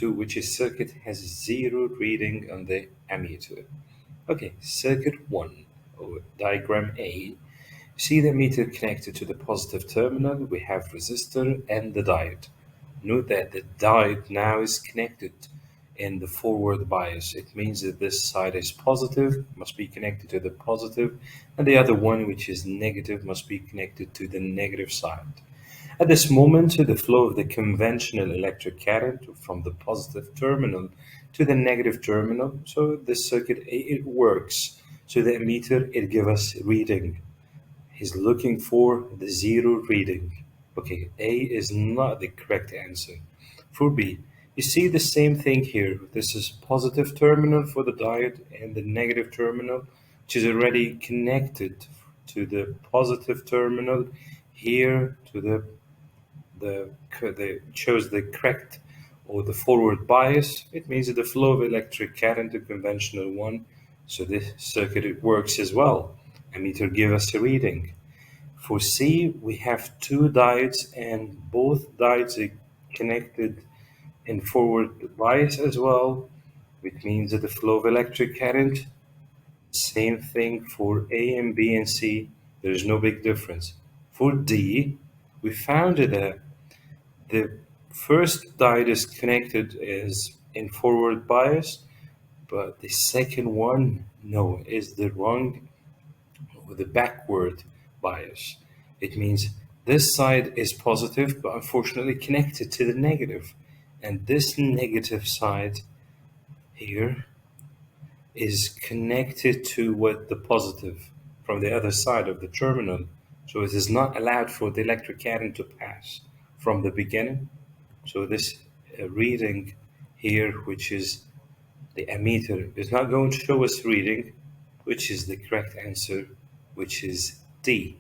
2, which is circuit has 0 reading on the ammeter. Okay, circuit 1, or diagram A. See the ammeter connected to the positive terminal. We have resistor and the diode. Note that the diode now is connected in the forward bias. It means that this side is positive, must be connected to the positive, and the other one, which is negative, must be connected to the negative side. At this moment, the flow of the conventional electric current from the positive terminal to the negative terminal. So this circuit, it works. So the ammeter, it gives us reading. He's looking for the 0 reading. Okay, A is not the correct answer. For B, you see the same thing here. This is positive terminal for the diode and the negative terminal, which is already connected to the positive terminal here to the shows the correct or the forward bias. It means that the flow of electric current, the conventional one. So this circuit, it works as well. Ammeter give us a reading. For C, we have two diodes, and both diodes are connected in forward bias as well, which means that the flow of electric current, same thing for A and B and C. There's no big difference. For D, we found that the first diode is connected as in forward bias, but the second one, no, is the wrong or the backward bias. It means this side is positive, but unfortunately connected to the negative. And this negative side here is connected to what the positive from the other side of the terminal. So it is not allowed for the electric current to pass from the beginning. So this reading here, which is the ammeter, is not going to show us reading, which is the correct answer, which is D.